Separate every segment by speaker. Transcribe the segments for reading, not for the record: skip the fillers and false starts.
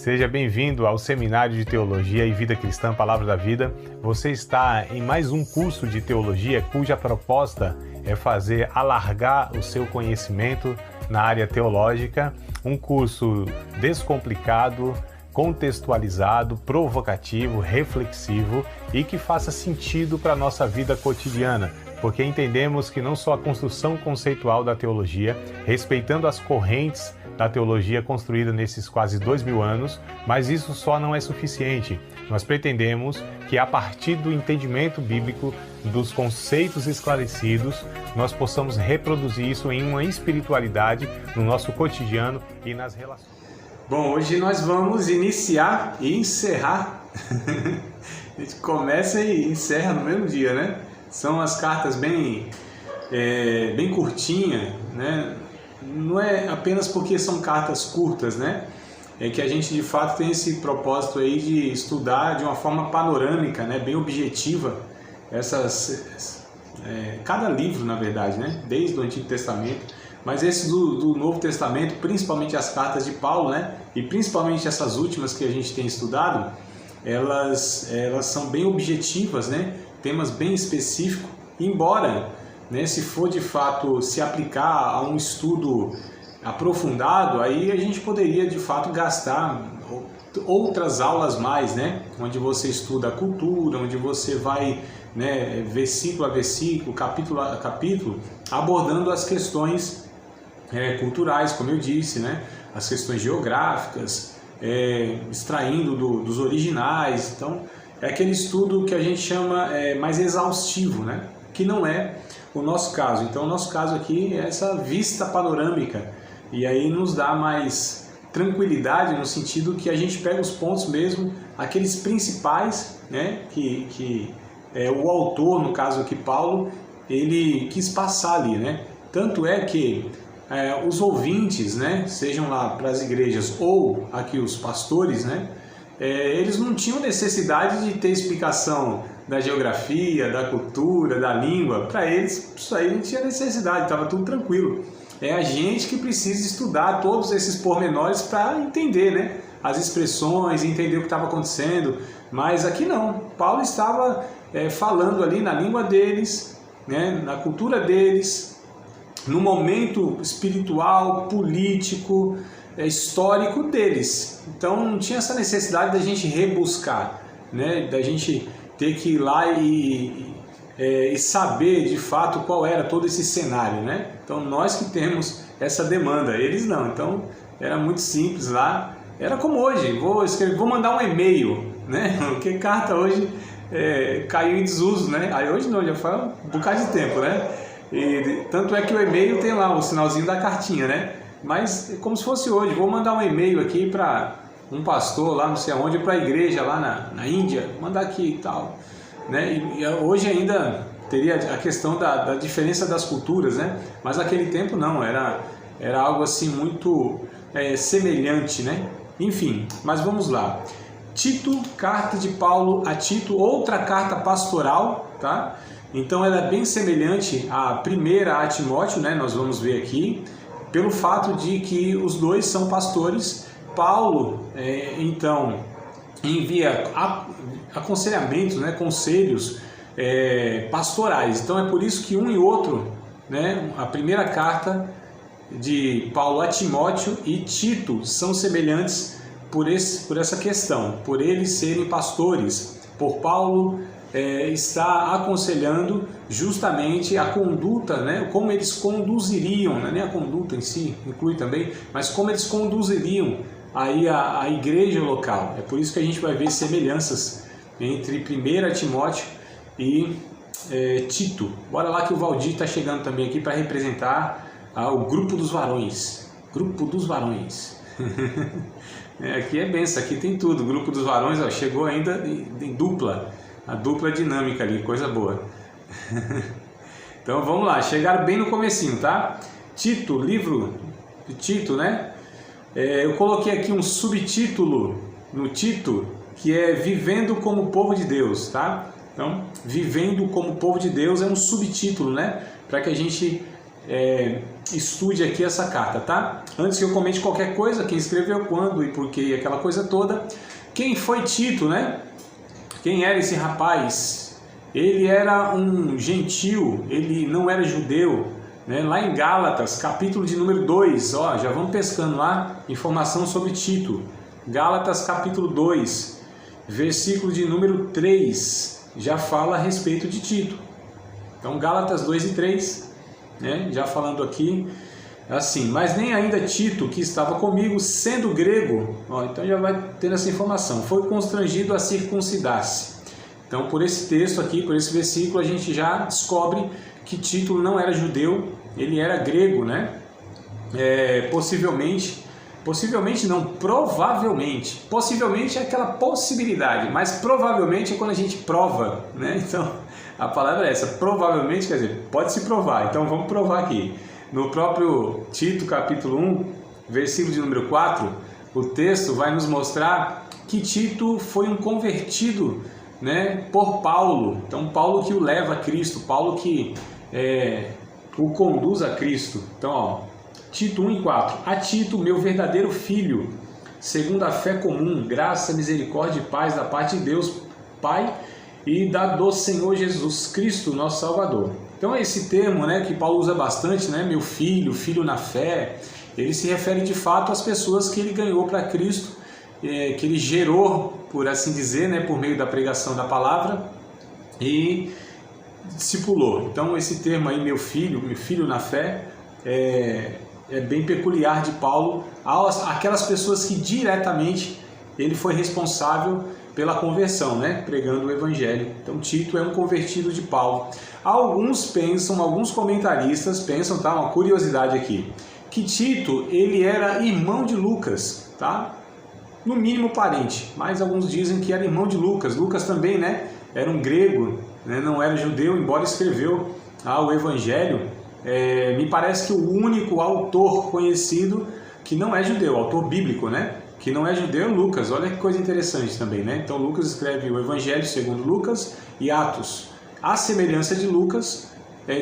Speaker 1: Seja bem-vindo ao Seminário de Teologia e Vida Cristã Palavra da Vida. Você está em mais um curso de teologia cuja proposta é fazer alargar o seu conhecimento na área teológica, um curso descomplicado, contextualizado, provocativo, reflexivo e que faça sentido para a nossa vida cotidiana, porque entendemos que não só a construção conceitual da teologia, respeitando as correntes da teologia construída nesses quase 2000 anos, mas isso só não é suficiente. Nós pretendemos que a partir do entendimento bíblico, dos conceitos esclarecidos, nós possamos reproduzir isso em uma espiritualidade no nosso cotidiano e nas relações.
Speaker 2: Bom, hoje nós vamos iniciar e encerrar. A gente começa e encerra no mesmo dia, né? São as cartas bem curtinhas, né? Não é apenas porque são cartas curtas, né? É que a gente de fato tem esse propósito aí de estudar de uma forma panorâmica, né? Bem objetiva, cada livro, na verdade, né? Desde o Antigo Testamento, mas esse do Novo Testamento, principalmente as cartas de Paulo, né? E principalmente essas últimas que a gente tem estudado, elas são bem objetivas, né? Temas bem específicos, embora, né, se for de fato se aplicar a um estudo aprofundado, aí a gente poderia de fato gastar outras aulas mais, né, onde você estuda a cultura, onde você vai, né, versículo a versículo, capítulo a capítulo, abordando as questões culturais, como eu disse, né, as questões geográficas, extraindo dos originais. Então é aquele estudo que a gente chama mais exaustivo, né, que não é o nosso caso. Então, o nosso caso aqui é essa vista panorâmica, e aí nos dá mais tranquilidade no sentido que a gente pega os pontos mesmo, aqueles principais, né, que o autor, no caso aqui Paulo, ele quis passar ali, né? Tanto é que os ouvintes, né, sejam lá para as igrejas ou aqui os pastores, né, eles não tinham necessidade de ter explicação da geografia, da cultura, da língua. Para eles isso aí não tinha necessidade, estava tudo tranquilo. É a gente que precisa estudar todos esses pormenores para entender, né, as expressões, entender o que estava acontecendo. Mas aqui não, Paulo estava falando ali na língua deles, né, na cultura deles, no momento espiritual, político, histórico deles. Então não tinha essa necessidade da gente rebuscar, né, da gente ter que ir lá e saber de fato qual era todo esse cenário, né? Então nós que temos essa demanda, eles não. Então era muito simples lá, era como hoje, vou mandar um e-mail, né? Porque carta hoje caiu em desuso, né? Aí hoje não, já faz um bocado de tempo, né? E tanto é que o e-mail tem lá o sinalzinho da cartinha, né? Mas é como se fosse hoje, vou mandar um e-mail aqui para um pastor lá não sei aonde, para a igreja lá na Índia, mandar aqui e tal, né? E hoje ainda teria a questão da diferença das culturas, né? Mas naquele tempo não, era algo assim muito semelhante, né? Enfim, mas vamos lá. Tito, carta de Paulo a Tito, outra carta pastoral, tá? Então ela é bem semelhante à primeira a Timóteo, né? Nós vamos ver aqui, pelo fato de que os dois são pastores. Paulo, então, envia aconselhamentos, né, conselhos pastorais. Então é por isso que um e outro, né, a primeira carta de Paulo a Timóteo e Tito são semelhantes por essa questão, por eles serem pastores, por Paulo está aconselhando justamente a conduta, né, como eles conduziriam, não é nem a conduta em si, inclui também, mas como eles conduziriam aí a igreja local. É por isso que a gente vai ver semelhanças entre 1 Timóteo e Tito. Bora lá que o Valdir está chegando também aqui para representar o grupo dos varões. Grupo dos varões. Aqui é benção, aqui tem tudo. Grupo dos varões, ó, chegou ainda em dupla. A dupla dinâmica ali, coisa boa. Então vamos lá, chegaram bem no comecinho, tá? Tito, livro de Tito, né? Eu coloquei aqui um subtítulo no Tito, que é Vivendo como Povo de Deus, tá? Então, Vivendo como Povo de Deus é um subtítulo, né? Para que a gente estude aqui essa carta, tá? Antes que eu comente qualquer coisa, quem escreveu, quando e por quê, aquela coisa toda. Quem foi Tito, né? Quem era esse rapaz? Ele era um gentio, ele não era judeu, né? Lá em Gálatas, capítulo de número 2, ó, já vamos pescando lá, informação sobre Tito. Gálatas capítulo 2, versículo de número 3, já fala a respeito de Tito. Então Gálatas 2 e 3, né? Já falando aqui, assim, mas nem ainda Tito, que estava comigo, sendo grego, ó, então já vai ter essa informação, foi constrangido a circuncidar-se. Então por esse texto aqui, por esse versículo, a gente já descobre que Tito não era judeu, ele era grego, né? Possivelmente não, provavelmente. Possivelmente é aquela possibilidade, mas provavelmente é quando a gente prova, né? Então a palavra é essa, provavelmente, quer dizer, pode se provar. Então vamos provar aqui. No próprio Tito capítulo 1, versículo de número 4, o texto vai nos mostrar que Tito foi um convertido, né, por Paulo. Então Paulo que o leva a Cristo, Paulo que o conduz a Cristo. Então, ó, Tito 1 e 4. A Tito, meu verdadeiro filho, segundo a fé comum, graça, misericórdia e paz da parte de Deus, Pai, e do Senhor Jesus Cristo, nosso Salvador. Então, esse termo, né, que Paulo usa bastante, né, meu filho, filho na fé, ele se refere de fato às pessoas que ele ganhou para Cristo, que ele gerou, por assim dizer, né, por meio da pregação da palavra, e discipulou. Então esse termo aí, meu filho na fé, é bem peculiar de Paulo àquelas pessoas que diretamente ele foi responsável pela conversão, né, pregando o evangelho. Então Tito é um convertido de Paulo. Alguns comentaristas pensam, tá, uma curiosidade aqui, que Tito ele era irmão de Lucas, tá? No mínimo parente, mas alguns dizem que era irmão de Lucas. Lucas também, né, era um grego, né, não era judeu, embora escreveu o Evangelho. Me parece que o único autor conhecido que não é judeu, autor bíblico, né, que não é judeu, é Lucas. Olha que coisa interessante também, né? Então Lucas escreve o Evangelho segundo Lucas e Atos. À semelhança de Lucas,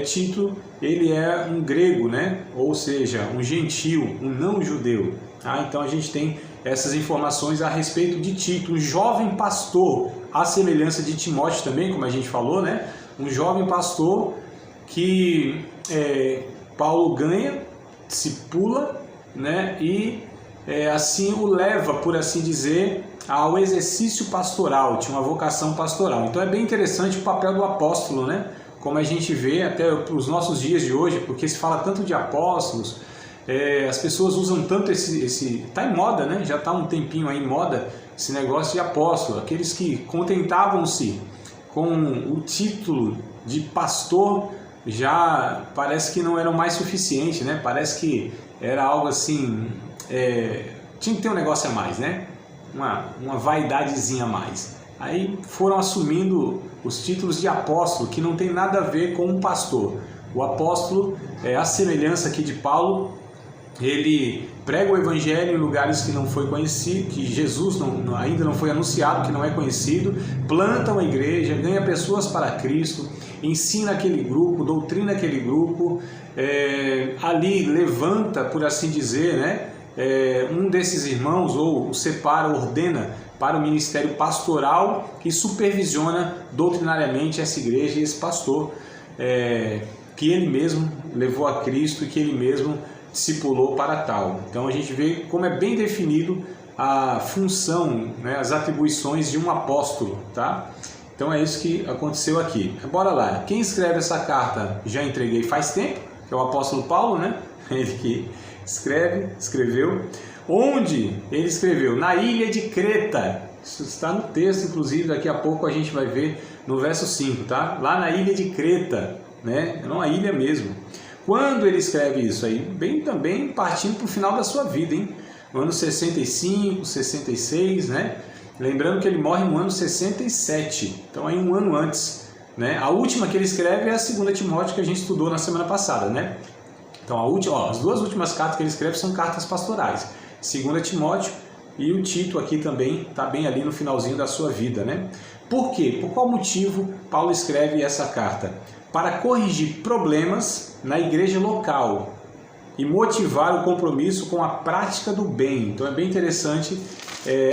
Speaker 2: Tito ele é um grego, né, ou seja, um gentio, um não judeu. Então a gente tem essas informações a respeito de Tito, um jovem pastor, à semelhança de Timóteo também, como a gente falou, né? Um jovem pastor que Paulo ganha, discipula, né? E assim o leva, por assim dizer, ao exercício pastoral, tinha uma vocação pastoral. Então é bem interessante o papel do apóstolo, né? Como a gente vê até para os nossos dias de hoje, porque se fala tanto de apóstolos, as pessoas usam tanto tá em moda, né? Já está um tempinho aí em moda esse negócio de apóstolo, aqueles que contentavam-se com o título de pastor, já parece que não eram mais suficiente, né? Parece que era algo assim, tinha que ter um negócio a mais, né? Uma vaidadezinha a mais. Aí foram assumindo os títulos de apóstolo, que não tem nada a ver com um pastor. O apóstolo, a semelhança aqui de Paulo, ele prega o evangelho em lugares que não foi conhecido, que Jesus ainda não foi anunciado, que não é conhecido, planta uma igreja, ganha pessoas para Cristo, ensina aquele grupo, doutrina aquele grupo, ali levanta, por assim dizer, né, um desses irmãos, ou o separa, ordena para o ministério pastoral, que supervisiona doutrinariamente essa igreja e esse pastor, que ele mesmo levou a Cristo e que ele mesmo discipulou para tal. Então a gente vê como é bem definido a função, né, as atribuições de um apóstolo, tá? Então é isso que aconteceu aqui. Bora lá. Quem escreve essa carta, já entreguei faz tempo, que é o apóstolo Paulo, né? Ele que escreveu. Onde ele escreveu? Na ilha de Creta. Isso está no texto, inclusive, daqui a pouco a gente vai ver no verso 5, tá? Lá na ilha de Creta, né? É uma ilha mesmo. Quando ele escreve isso aí? Bem também partindo para o final da sua vida, hein? No ano 65, 66, né? Lembrando que ele morre no ano 67, então aí um ano antes, né? A última que ele escreve é a 2 Timóteo, que a gente estudou na semana passada, né? Então as duas últimas cartas que ele escreve são cartas pastorais, 2 Timóteo e o Tito aqui também está bem ali no finalzinho da sua vida, né? Por quê? Por qual motivo Paulo escreve essa carta? para corrigir problemas na igreja local e motivar o compromisso com a prática do bem. Então é bem interessante,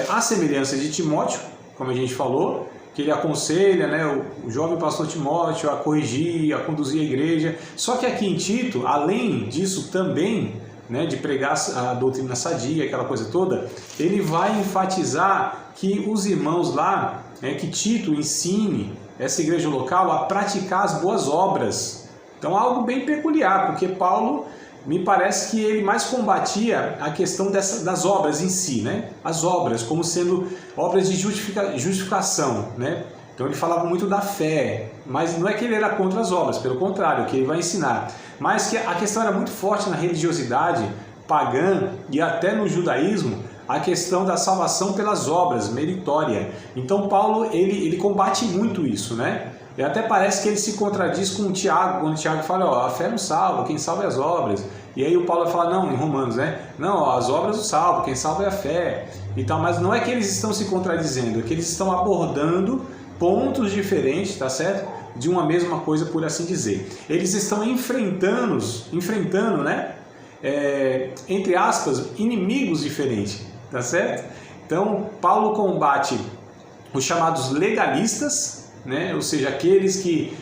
Speaker 2: a semelhança de Timóteo, como a gente falou, que ele aconselha, né, o jovem pastor Timóteo a corrigir, a conduzir a igreja. Só que aqui em Tito, além disso também, né, de pregar a doutrina sadia, aquela coisa toda, ele vai enfatizar que os irmãos lá, que Tito ensine essa igreja local a praticar as boas obras. Então algo bem peculiar, porque Paulo, me parece que ele mais combatia a questão das obras em si, né? As obras como sendo obras de justificação, né? Então ele falava muito da fé, mas não é que ele era contra as obras, pelo contrário, que ele vai ensinar. Mas que a questão era muito forte na religiosidade pagã e até no judaísmo, a questão da salvação pelas obras, meritória. Então Paulo, ele combate muito isso, né? E até parece que ele se contradiz com o Tiago, quando o Tiago fala, a fé não salva, quem salva é as obras. E aí o Paulo vai falar, não, em Romanos, né? Não, as obras não salvam, quem salva é a fé. Então, mas não é que eles estão se contradizendo, é que eles estão abordando pontos diferentes, tá certo? De uma mesma coisa, por assim dizer. Eles estão enfrentando, né? Entre aspas, inimigos diferentes, tá certo? Então, Paulo combate os chamados legalistas, né? Ou seja, aqueles que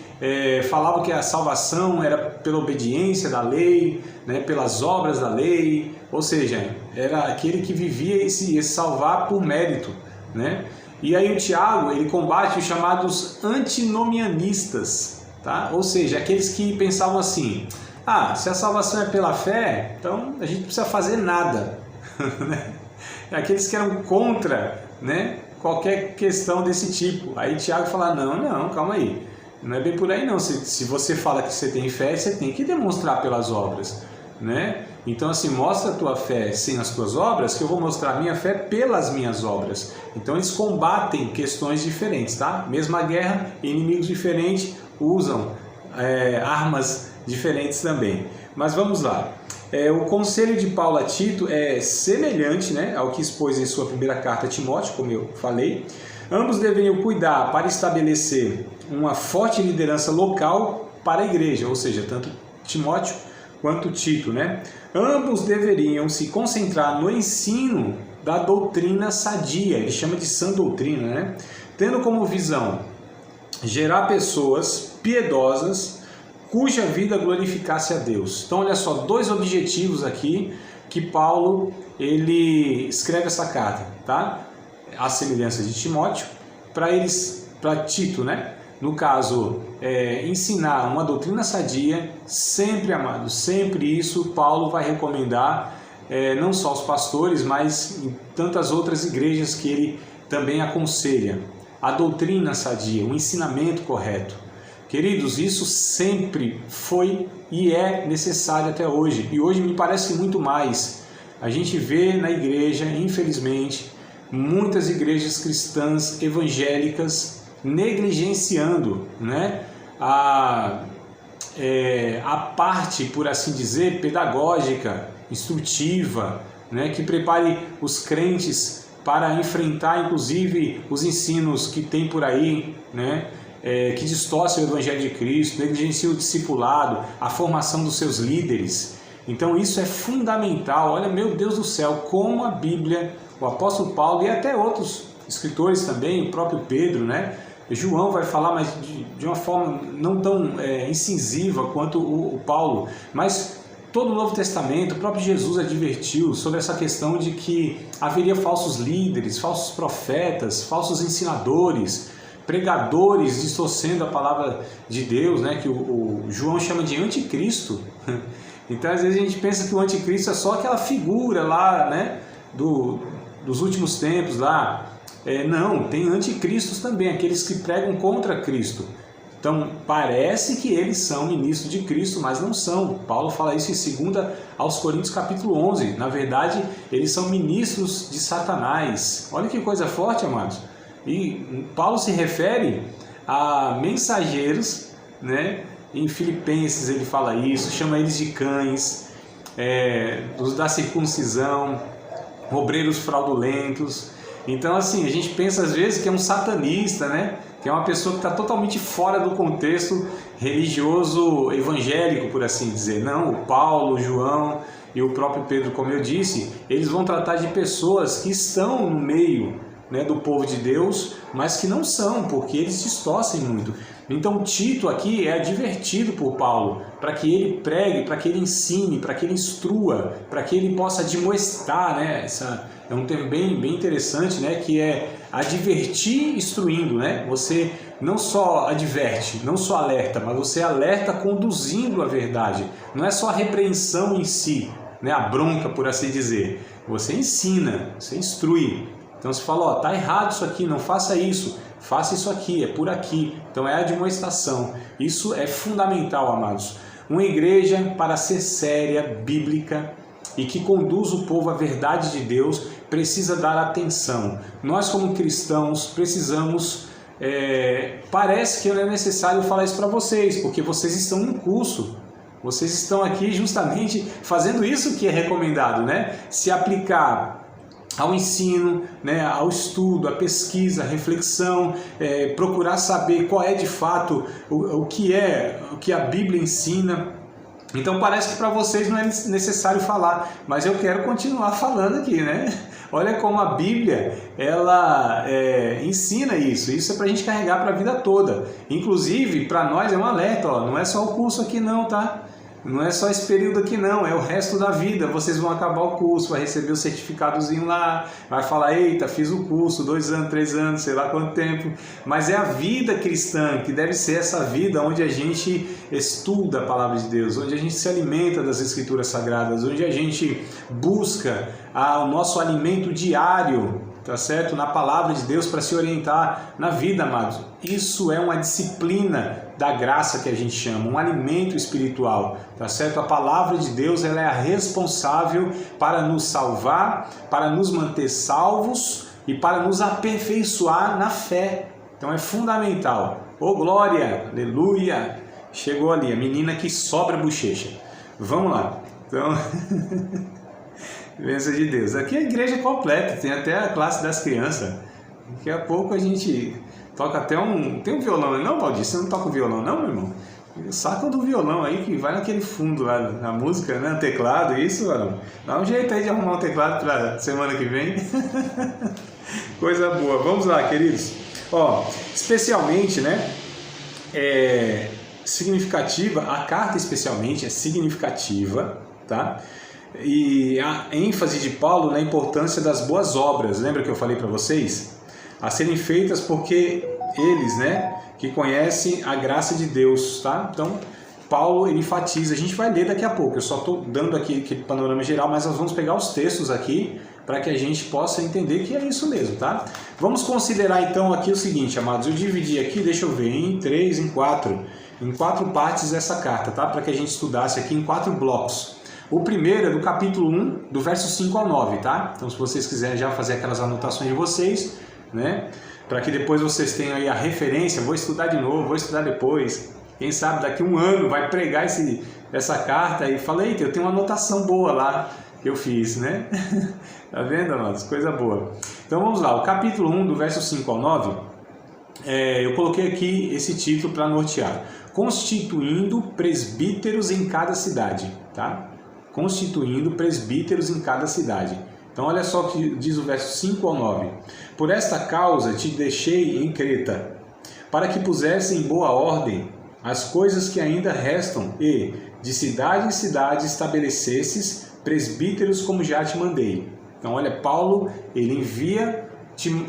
Speaker 2: falavam que a salvação era pela obediência da lei, né? Pelas obras da lei, ou seja, era aquele que vivia esse salvar por mérito, né? E aí o Tiago, ele combate os chamados antinomianistas, tá? Ou seja, aqueles que pensavam assim, se a salvação é pela fé, então a gente não precisa fazer nada. Aqueles que eram contra, né, qualquer questão desse tipo. Aí Tiago fala, não, calma aí, não é bem por aí não. Se você fala que você tem fé, você tem que demonstrar pelas obras, né? Então assim, mostra a tua fé sem as tuas obras, que eu vou mostrar a minha fé pelas minhas obras. Então eles combatem questões diferentes, tá? Mesma guerra, inimigos diferentes, usam armas diferentes também. Mas vamos lá. O conselho de Paulo a Tito é semelhante, né, ao que expôs em sua primeira carta a Timóteo, como eu falei. Ambos deveriam cuidar para estabelecer uma forte liderança local para a igreja, ou seja, tanto Timóteo quanto Tito, né? Ambos deveriam se concentrar no ensino da doutrina sadia, ele chama de sã doutrina, né? Tendo como visão gerar pessoas piedosas cuja vida glorificasse a Deus. Então, olha só, dois objetivos aqui que Paulo ele escreve essa carta, tá? A semelhança de Timóteo, para Tito, né? No caso, ensinar uma doutrina sadia, sempre, amado, sempre isso Paulo vai recomendar, não só aos pastores, mas em tantas outras igrejas que ele também aconselha. A doutrina sadia, o ensinamento correto. Queridos, isso sempre foi e é necessário até hoje. E hoje me parece muito mais. A gente vê na igreja, infelizmente, muitas igrejas cristãs evangélicas negligenciando, né, a parte, por assim dizer, pedagógica, instrutiva, né, que prepare os crentes para enfrentar, inclusive, os ensinos que tem por aí, né, que distorcem o Evangelho de Cristo, negligencia o discipulado, a formação dos seus líderes. Então isso é fundamental. Olha, meu Deus do céu, como a Bíblia, o apóstolo Paulo e até outros escritores também, o próprio Pedro, né? João vai falar, mas de uma forma não tão incisiva quanto o Paulo, mas todo o Novo Testamento, o próprio Jesus advertiu sobre essa questão de que haveria falsos líderes, falsos profetas, falsos ensinadores, pregadores distorcendo a palavra de Deus, né, que o João chama de anticristo. Então às vezes a gente pensa que o anticristo é só aquela figura lá, né, dos últimos tempos lá. Não, tem anticristos também, aqueles que pregam contra Cristo. Então parece que eles são ministros de Cristo, mas não são. Paulo fala isso em 2 aos Coríntios capítulo 11. Na verdade, eles são ministros de Satanás. Olha que coisa forte, amados. E Paulo se refere a mensageiros, né? Em Filipenses ele fala isso, chama eles de cães, dos da circuncisão, obreiros fraudulentos. Então assim, a gente pensa às vezes que é um satanista, né? que é uma pessoa que está totalmente fora do contexto religioso evangélico, por assim dizer. Não, o Paulo, o João e o próprio Pedro, como eu disse, eles vão tratar de pessoas que estão no meio, né, do povo de Deus, mas que não são, porque eles distorcem muito. Então Tito aqui é advertido por Paulo para que ele pregue, para que ele ensine, para que ele instrua, para que ele possa admoestar, né? Essa é um termo bem interessante, né? Que é advertir instruindo, né? Você não só adverte, não só alerta, mas você alerta conduzindo a verdade. Não é só a repreensão em si, né? A bronca, por assim dizer. Você ensina, você instrui. Então você fala, ó, tá errado isso aqui, não faça isso. Faça isso aqui, é por aqui. Então é a admoestação. Isso é fundamental, amados. Uma igreja, para ser séria, bíblica e que conduz o povo à verdade de Deus, precisa dar atenção. Nós, como cristãos, precisamos... parece que não é necessário falar isso para vocês, porque vocês estão no curso. Vocês estão aqui justamente fazendo isso que é recomendado, né? Se aplicar ao ensino, né, ao estudo, à pesquisa, à reflexão, procurar saber qual é de fato o que a Bíblia ensina. Então parece que para vocês não é necessário falar, mas eu quero continuar falando aqui, né? Olha como a Bíblia, ela ensina isso. Isso é para a gente carregar para a vida toda. Inclusive, para nós é um alerta, ó, não é só o curso aqui não, tá? Não é só esse período aqui não, é o resto da vida. Vocês vão acabar o curso, vai receber o certificadozinho lá, vai falar, eita, fiz o curso, 2 anos, 3 anos, sei lá quanto tempo. Mas é a vida cristã, que deve ser essa vida onde a gente estuda a palavra de Deus, onde a gente se alimenta das Escrituras Sagradas, onde a gente busca o nosso alimento diário, tá certo? Na palavra de Deus para se orientar na vida, amados. Isso é uma disciplina da graça que a gente chama, um alimento espiritual, tá certo? A palavra de Deus, ela é a responsável para nos salvar, para nos manter salvos e para nos aperfeiçoar na fé. Então é fundamental. Ô glória, aleluia! Chegou ali, a menina que sobra a bochecha. Vamos lá. Então... Bênção de Deus. Aqui é a igreja completa, tem até a classe das crianças. Daqui a pouco a gente toca até tem um violão, não, Valdir? Você não toca o violão, não, meu irmão? Saca do violão aí que vai naquele fundo lá na música, né? Teclado, isso, mano. Dá um jeito aí de arrumar um teclado para semana que vem. Coisa boa. Vamos lá, queridos. Ó, especialmente, né? Significativa, a carta especialmente é significativa, tá? E a ênfase de Paulo na importância das boas obras, lembra que eu falei para vocês? A serem feitas porque eles, né, que conhecem a graça de Deus, tá? Então, Paulo, ele enfatiza, a gente vai ler daqui a pouco, eu só estou dando aqui aquele panorama geral, mas nós vamos pegar os textos aqui para que a gente possa entender que é isso mesmo, tá? Vamos considerar então aqui o seguinte, amados, eu dividi aqui, deixa eu ver, em 4 partes essa carta, tá? Para que a gente estudasse aqui em 4 blocos. O primeiro é do capítulo 1, do verso 5 ao 9, tá? Então, se vocês quiserem já fazer aquelas anotações de vocês, né? Para que depois vocês tenham aí a referência, vou estudar de novo, vou estudar depois. Quem sabe daqui a um ano vai pregar essa carta e fala, eita, eu tenho uma anotação boa lá que eu fiz, né? Tá vendo, amados? Coisa boa. Então, vamos lá. O capítulo 1, do verso 5 ao 9, eu coloquei aqui esse título para nortear. Constituindo presbíteros em cada cidade, tá? Constituindo presbíteros em cada cidade. Então olha só o que diz o verso 5 ao 9. Por esta causa te deixei em Creta, para que pusesse em boa ordem as coisas que ainda restam e, de cidade em cidade, estabelecesses presbíteros como já te mandei. Então olha, Paulo, ele envia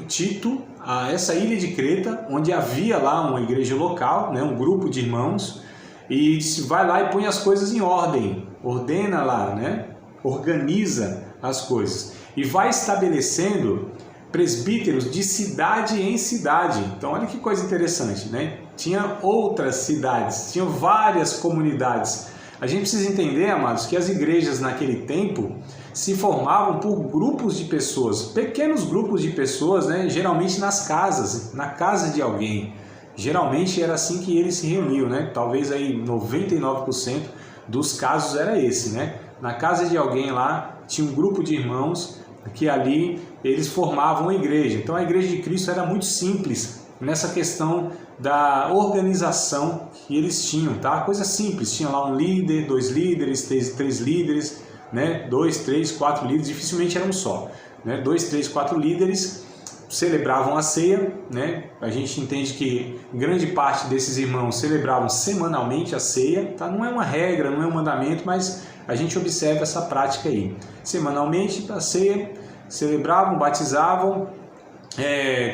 Speaker 2: Tito a essa ilha de Creta, onde havia lá uma igreja local, né, um grupo de irmãos, e vai lá e põe as coisas em ordem, ordena lá, né? Organiza as coisas e vai estabelecendo presbíteros de cidade em cidade. Então olha que coisa interessante, né? Tinha outras cidades, tinham várias comunidades. A gente precisa entender, amados, que as igrejas naquele tempo se formavam por grupos de pessoas, pequenos grupos de pessoas, né? Geralmente nas casas, na casa de alguém. Geralmente era assim que eles se reuniam, né? Talvez aí 99% dos casos era esse, né? Na casa de alguém lá tinha um grupo de irmãos que ali eles formavam a igreja. Então a igreja de Cristo era muito simples, nessa questão da organização que eles tinham, tá? Coisa simples, tinha lá um líder, 2 líderes, 3 líderes, né? 2, 3, 4 líderes, dificilmente era um só, né? 2, 3, 4 líderes celebravam a ceia, né? A gente entende que grande parte desses irmãos celebravam semanalmente a ceia, tá? Não é uma regra, não é um mandamento, mas a gente observa essa prática aí. Semanalmente a ceia, celebravam, batizavam,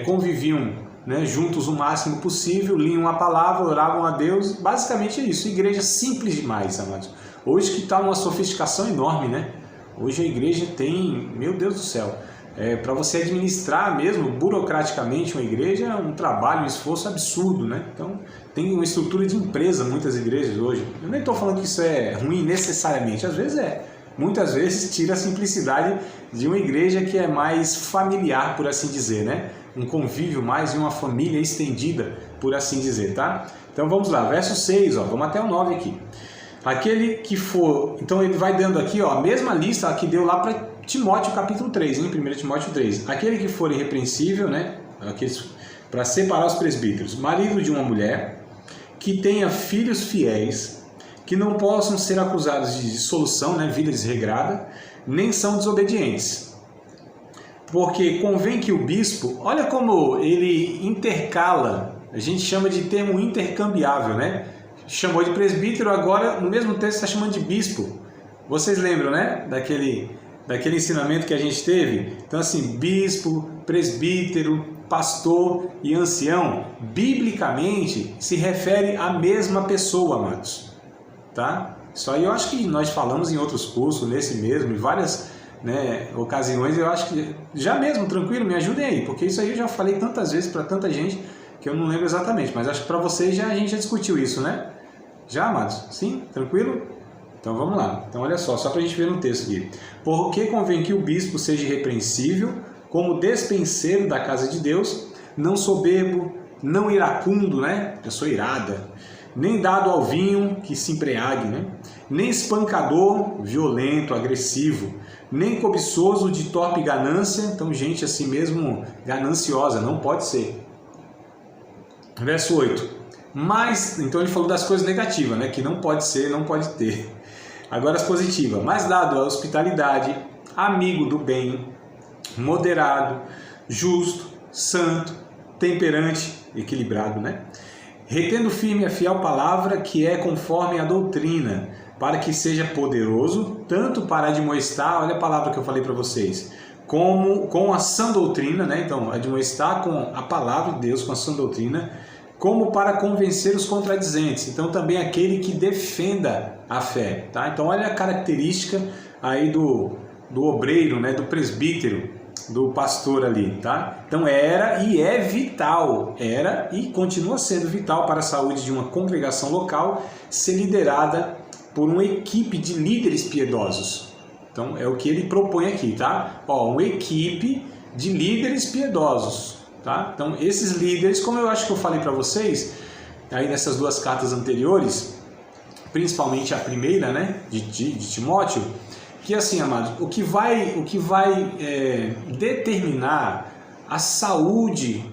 Speaker 2: conviviam, né, juntos o máximo possível, liam a palavra, oravam a Deus. Basicamente é isso. Igreja simples demais, amados. Hoje que está uma sofisticação enorme, né? Hoje a igreja tem, meu Deus do céu, para você administrar mesmo burocraticamente uma igreja é um trabalho, um esforço absurdo, né? Então tem uma estrutura de empresa muitas igrejas hoje. Eu nem estou falando que isso é ruim necessariamente, às vezes é. Muitas vezes tira a simplicidade de uma igreja que é mais familiar, por assim dizer, né? Um convívio mais de uma família estendida, por assim dizer, tá? Então vamos lá, verso 6, ó, vamos até o 9 aqui. Aquele que for... Então ele vai dando aqui, ó, a mesma lista que deu lá para Timóteo capítulo 3, em 1 Timóteo 3. Aquele que for irrepreensível, né? Para separar os presbíteros, marido de uma mulher, que tenha filhos fiéis, que não possam ser acusados de dissolução, né, vida desregrada, nem são desobedientes. Porque convém que o bispo, olha como ele intercala, a gente chama de termo intercambiável, né? Chamou de presbítero, agora no mesmo texto está chamando de bispo. Vocês lembram, né, daquele ensinamento que a gente teve? Então assim, bispo, presbítero, pastor e ancião, biblicamente se refere à mesma pessoa, amados. Tá? Isso aí eu acho que nós falamos em outros cursos, nesse mesmo, em várias, né, ocasiões. Eu acho que já mesmo, tranquilo, me ajudem aí, porque isso aí eu já falei tantas vezes para tanta gente que eu não lembro exatamente, mas acho que para vocês a gente já discutiu isso, né? Já, amados? Sim? Tranquilo? Então vamos lá. Então olha só para a gente ver no texto aqui. Porque convém que o bispo seja irrepreensível, como despenseiro da casa de Deus, não soberbo, não iracundo, né? Pessoa irada, nem dado ao vinho que se embriague, né? Nem espancador, violento, agressivo, nem cobiçoso de torpe ganância, então gente assim mesmo gananciosa, não pode ser. Verso 8. Mas, então ele falou das coisas negativas, né? Que não pode ser, não pode ter. Agora as positivas. Mais dado à hospitalidade, amigo do bem, moderado, justo, santo, temperante, equilibrado, né? Retendo firme a fiel palavra que é conforme a doutrina, para que seja poderoso, tanto para admoestar, olha a palavra que eu falei para vocês, como com a sã doutrina, né? Então, admoestar com a palavra de Deus, com a sã doutrina, como para convencer os contradizentes. Então, também aquele que defenda a fé, tá? Então, olha a característica aí do obreiro, né? Do presbítero, do pastor ali, tá? Então era e é vital, era e continua sendo vital para a saúde de uma congregação local ser liderada por uma equipe de líderes piedosos. Então é o que ele propõe aqui, tá? Ó, uma equipe de líderes piedosos, tá? Então esses líderes, como eu acho que eu falei para vocês, aí nessas duas cartas anteriores, principalmente a primeira, né, de Timóteo, que assim, amados, o que vai determinar a saúde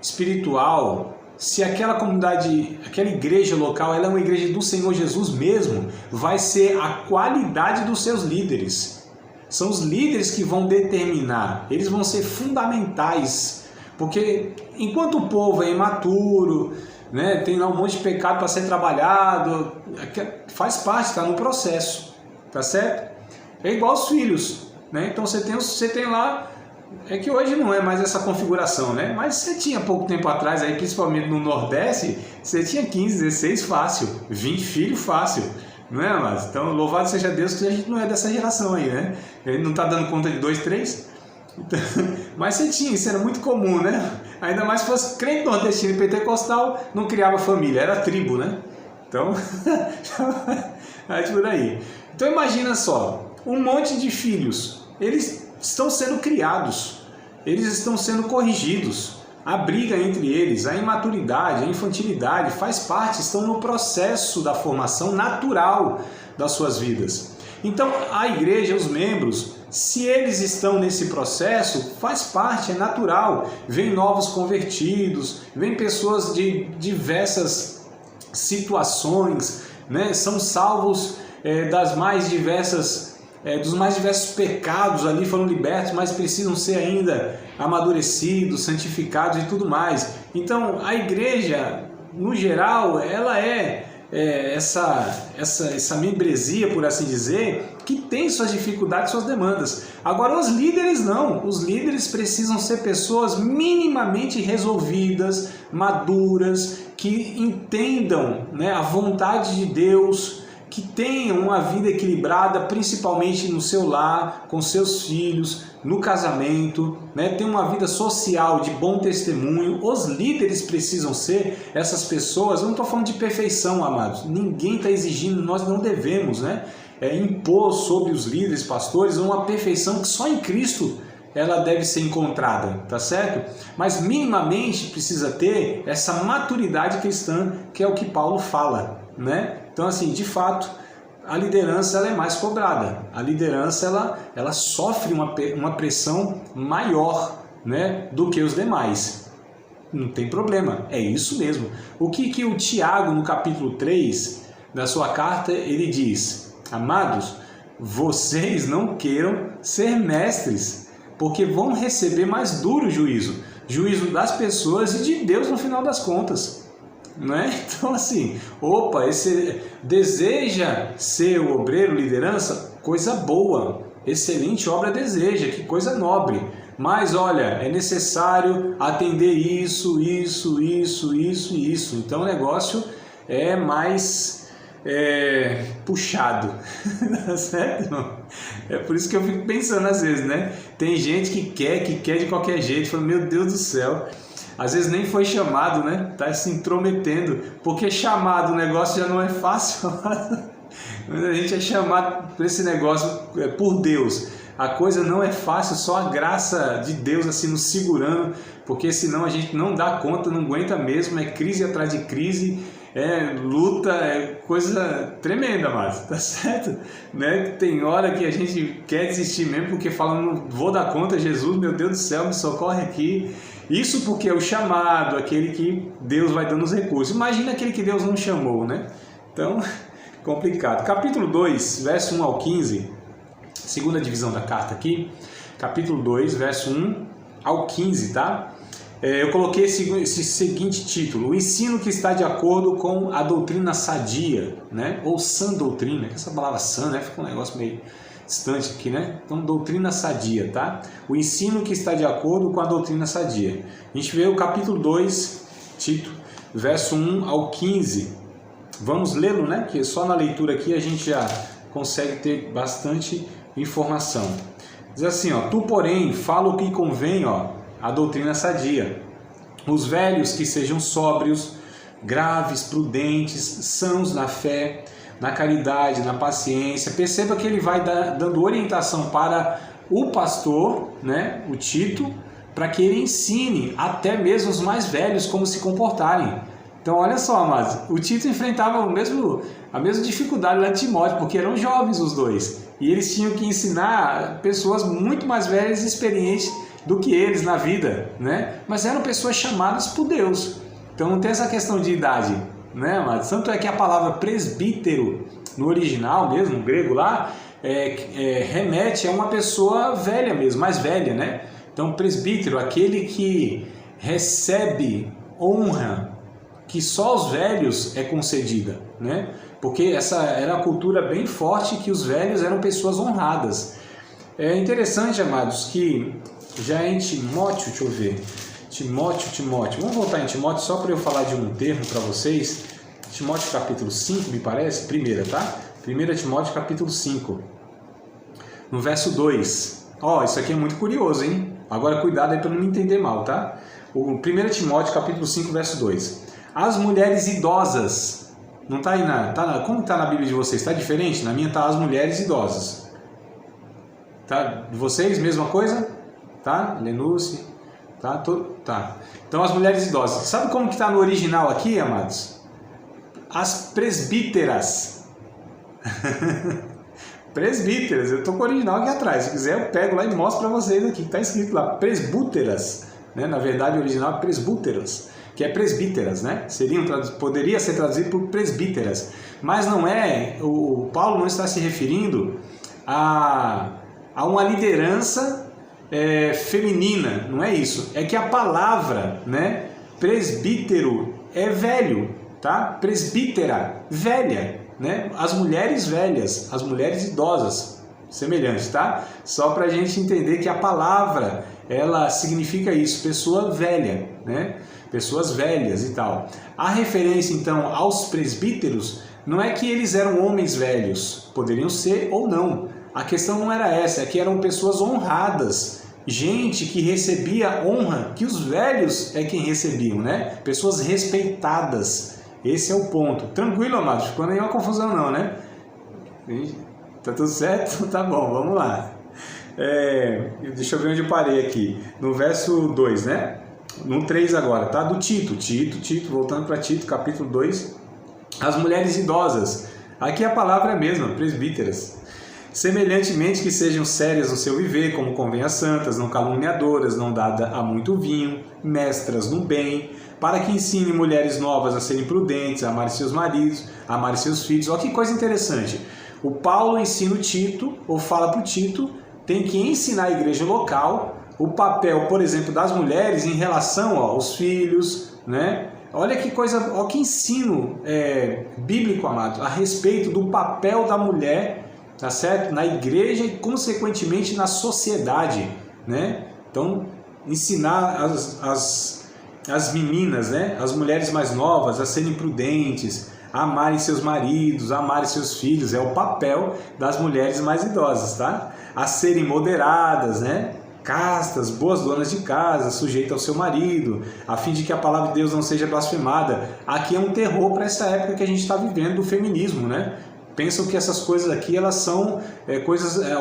Speaker 2: espiritual, se aquela comunidade, aquela igreja local, ela é uma igreja do Senhor Jesus mesmo, vai ser a qualidade dos seus líderes. São os líderes que vão determinar, eles vão ser fundamentais, porque enquanto o povo é imaturo, né, tem lá um monte de pecado para ser trabalhado, faz parte, está no processo, tá certo? É igual aos filhos, né? Então você tem lá, é que hoje não é mais essa configuração, né? Mas você tinha pouco tempo atrás, aí, principalmente no Nordeste, você tinha 15, 16 fácil, 20 filhos fácil, não é, mas? Então louvado seja Deus que a gente não é dessa geração aí, né? Ele não está dando conta de 2, 3, então, mas você tinha, isso era muito comum, né? Ainda mais se fosse crente nordestino e pentecostal, não criava família, era tribo, né? Então, é por aí. Então imagina só, um monte de filhos, eles estão sendo criados, eles estão sendo corrigidos, a briga entre eles, a imaturidade, a infantilidade faz parte, estão no processo da formação natural das suas vidas. Então, a igreja, os membros, se eles estão nesse processo, faz parte, é natural. Vem novos convertidos, vem pessoas de diversas situações, né? São salvos dos mais diversos pecados ali, foram libertos, mas precisam ser ainda amadurecidos, santificados e tudo mais. Então, a igreja, no geral, ela essa membresia, por assim dizer, que tem suas dificuldades, suas demandas. Agora, os líderes não. Os líderes precisam ser pessoas minimamente resolvidas, maduras, que entendam, né, a vontade de Deus, que tenham uma vida equilibrada, principalmente no seu lar, com seus filhos, no casamento, né? Tem uma vida social de bom testemunho. Os líderes precisam ser essas pessoas. Eu não estou falando de perfeição, amados. Ninguém está exigindo, nós não devemos, né, impor sobre os líderes, pastores, uma perfeição que só em Cristo ela deve ser encontrada, tá certo? Mas minimamente precisa ter essa maturidade cristã, que é o que Paulo fala, né? Então, assim, de fato, a liderança ela é mais cobrada. A liderança ela sofre uma pressão maior, né, do que os demais. Não tem problema, é isso mesmo. O que o Tiago, no capítulo 3 da sua carta, ele diz: amados, vocês não queiram ser mestres, porque vão receber mais duro juízo das pessoas e de Deus no final das contas. Né? Então, assim, esse deseja ser o obreiro, liderança, coisa boa, excelente obra deseja, que coisa nobre. Mas olha, é necessário atender isso. Então o negócio é mais puxado, tá certo? É por isso que eu fico pensando às vezes, né? Tem gente que quer de qualquer jeito, fala, meu Deus do céu. Às vezes nem foi chamado, né? Tá se intrometendo. Porque chamado, o negócio já não é fácil. A gente é chamado para esse negócio por Deus. A coisa não é fácil, só a graça de Deus assim nos segurando. Porque senão a gente não dá conta, não aguenta mesmo. É crise atrás de crise, luta, é coisa tremenda, mas tá certo? Né? Tem hora que a gente quer desistir mesmo porque fala, não vou dar conta, Jesus, meu Deus do céu, me socorre aqui. Isso porque é o chamado, aquele que Deus vai dando os recursos. Imagina aquele que Deus não chamou, né? Então, complicado. Capítulo 2, verso 1 ao 15, segunda divisão da carta aqui. Capítulo 2, verso 1 ao 15, tá? Eu coloquei esse seguinte título: o ensino que está de acordo com a doutrina sadia, né? Ou sã doutrina. Essa palavra sã, né? Fica um negócio meio distante aqui, né? Então, doutrina sadia, tá? O ensino que está de acordo com a doutrina sadia. A gente vê o capítulo 2, Tito, verso 1 ao 15. Vamos lê-lo, né? Que só na leitura aqui a gente já consegue ter bastante informação. Diz assim, ó: tu, porém, fala o que convém, ó, a doutrina sadia. Os velhos que sejam sóbrios, graves, prudentes, sãos na fé, na caridade, na paciência. Perceba que ele vai dando orientação para o pastor, né, o Tito, para que ele ensine até mesmo os mais velhos como se comportarem. Então, olha só, amados, o Tito enfrentava a mesma dificuldade lá de Timóteo, porque eram jovens os dois, e eles tinham que ensinar pessoas muito mais velhas e experientes do que eles na vida, né? Mas eram pessoas chamadas por Deus. Então, não tem essa questão de idade, né, amados? Tanto é que a palavra presbítero, no original mesmo, no grego lá, remete a uma pessoa velha mesmo, mais velha, né? Então, presbítero, aquele que recebe honra que só aos velhos é concedida, né? Porque essa era a cultura bem forte, que os velhos eram pessoas honradas. É interessante, amados, que já em Timóteo, deixa eu ver, Timóteo, vamos voltar em Timóteo só para eu falar de um termo para vocês. Timóteo capítulo 5, me parece, primeira, tá? 1 Timóteo capítulo 5, no verso 2. Isso aqui é muito curioso, hein? Agora cuidado aí para não me entender mal, tá? O 1 Timóteo capítulo 5, verso 2. As mulheres idosas, não está aí como está na Bíblia de vocês? Está diferente? Na minha está as mulheres idosas. Tá? De vocês, mesma coisa? Tá? Lenúcia, tá? Tá. Então, as mulheres idosas. Sabe como que está no original aqui, amados? As presbíteras. Presbíteras, eu estou com o original aqui atrás, se quiser eu pego lá e mostro para vocês aqui, que está escrito lá, presbúteras, né? Na verdade o original é presbúteras, que é presbíteras, né? Poderia ser traduzido por presbíteras, mas não é, o Paulo não está se referindo a uma liderança feminina, não é isso, é que a palavra, né, presbítero é velho, tá? Presbítera, velha, né? As mulheres velhas, as mulheres idosas, semelhantes, tá? Só para a gente entender que a palavra, ela significa isso, pessoa velha, né? Pessoas velhas e tal. A referência, então, aos presbíteros, não é que eles eram homens velhos, poderiam ser ou não. A questão não era essa, é que eram pessoas honradas, gente que recebia honra, que os velhos é quem recebiam, né? Pessoas respeitadas. Esse é o ponto. Tranquilo, amados? Ficou nenhuma confusão não, né? Tá tudo certo? Tá bom, vamos lá. Deixa eu ver onde eu parei aqui. No verso 2, né? No 3 agora, tá? Do Tito, voltando para Tito, capítulo 2. As mulheres idosas. Aqui a palavra é a mesma, presbíteras. Semelhantemente que sejam sérias no seu viver, como convém às santas, não caluniadoras, não dadas a muito vinho, mestras no bem, para que ensine mulheres novas a serem prudentes, a amarem seus maridos, a amarem seus filhos. Olha que coisa interessante. O Paulo ensina o Tito, ou fala para o Tito, tem que ensinar a igreja local o papel, por exemplo, das mulheres em relação aos filhos, né? Olha que coisa, olha que ensino bíblico, amado, a respeito do papel da mulher, tá certo? Na igreja e, consequentemente, na sociedade, né? Então, ensinar as meninas, né? As mulheres mais novas a serem prudentes, a amarem seus maridos, a amarem seus filhos, é o papel das mulheres mais idosas, tá? A serem moderadas, né? Castas, boas donas de casa, sujeitas ao seu marido, a fim de que a palavra de Deus não seja blasfemada. Aqui é um terror para essa época que a gente está vivendo do feminismo, né? Pensam que essas coisas aqui, elas são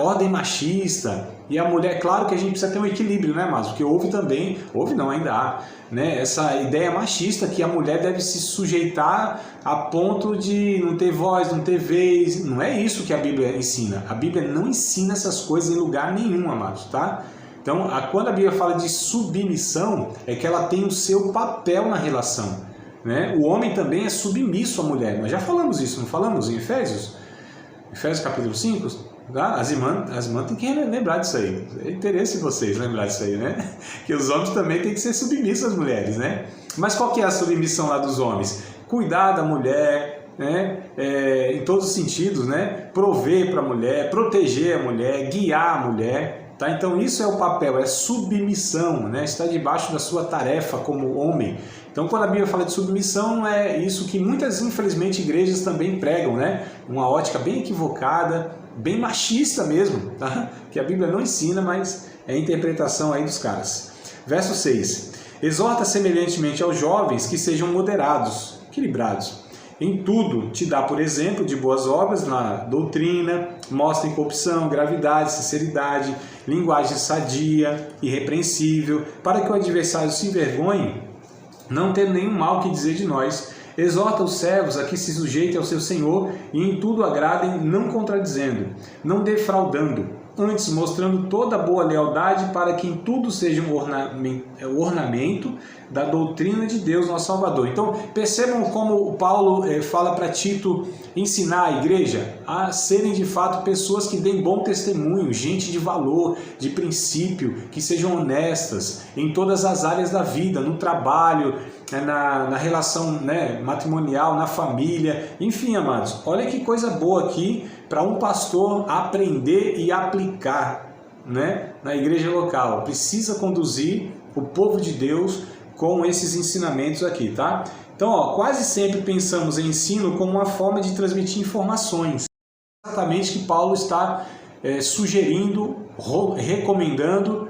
Speaker 2: ordem machista, e a mulher, claro que a gente precisa ter um equilíbrio, né, mas porque houve também, ainda há, né, essa ideia machista que a mulher deve se sujeitar a ponto de não ter voz, não ter vez. Não é isso que a Bíblia ensina. A Bíblia não ensina essas coisas em lugar nenhum, amados, tá? Então, quando a Bíblia fala de submissão, é que ela tem o seu papel na relação, né? O homem também é submisso à mulher. Nós já falamos isso, não falamos em Efésios? Efésios capítulo 5, tá? As irmãs têm que lembrar disso aí. É interesse de vocês lembrar disso aí, né? Que os homens também têm que ser submissos às mulheres, né? Mas qual que é a submissão lá dos homens? Cuidar da mulher, né? Em todos os sentidos, né? Prover para a mulher, proteger a mulher, guiar a mulher. Tá? Então isso é o papel, é submissão, né? Está debaixo da sua tarefa como homem. Então quando a Bíblia fala de submissão, é isso que muitas, infelizmente, igrejas também pregam, né? Uma ótica bem equivocada, bem machista mesmo, tá? Que a Bíblia não ensina, mas é a interpretação aí dos caras. Verso 6. Exorta semelhantemente aos jovens que sejam moderados, equilibrados. Em tudo te dá, por exemplo, de boas obras na doutrina, mostra incorrupção, gravidade, sinceridade, linguagem sadia, irrepreensível, para que o adversário se envergonhe, não tendo nenhum mal que dizer de nós. Exorta os servos a que se sujeitem ao seu Senhor e em tudo agradem, não contradizendo, não defraudando, antes mostrando toda boa lealdade, para que em tudo seja um ornamento da doutrina de Deus, nosso Salvador. Então, percebam como o Paulo fala para Tito ensinar a igreja a serem de fato pessoas que deem bom testemunho, gente de valor, de princípio, que sejam honestas em todas as áreas da vida, no trabalho, na relação, né, matrimonial, na família, enfim, amados. Olha que coisa boa aqui para um pastor aprender e aplicar, né, na igreja local. Precisa conduzir o povo de Deus com esses ensinamentos aqui, tá? Então, quase sempre pensamos em ensino como uma forma de transmitir informações. Exatamente que Paulo está sugerindo, recomendando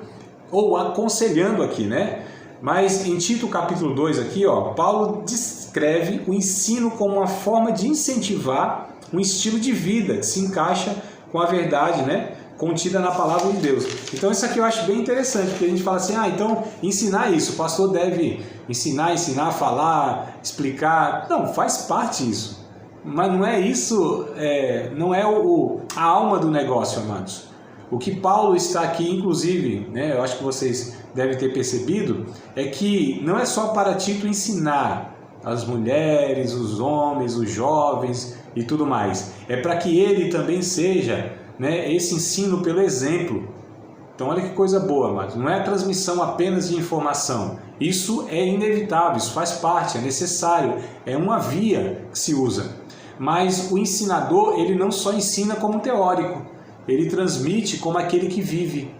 Speaker 2: ou aconselhando aqui, né? Mas em Tito capítulo 2 aqui, Paulo descreve o ensino como uma forma de incentivar um estilo de vida que se encaixa com a verdade, né, contida na palavra de Deus. Então isso aqui eu acho bem interessante, porque a gente fala assim, então ensinar isso, o pastor deve ensinar, falar, explicar. Não, faz parte isso. Mas não é isso, não é a alma do negócio, amados. O que Paulo está aqui, inclusive, né, eu acho que vocês devem ter percebido, é que não é só para Tito ensinar as mulheres, os homens, os jovens e tudo mais. É para que ele também seja, né, esse ensino pelo exemplo. Então olha que coisa boa, amados. Não é a transmissão apenas de informação. Isso é inevitável, isso faz parte, é necessário, é uma via que se usa. Mas o ensinador, ele não só ensina como teórico, ele transmite como aquele que vive,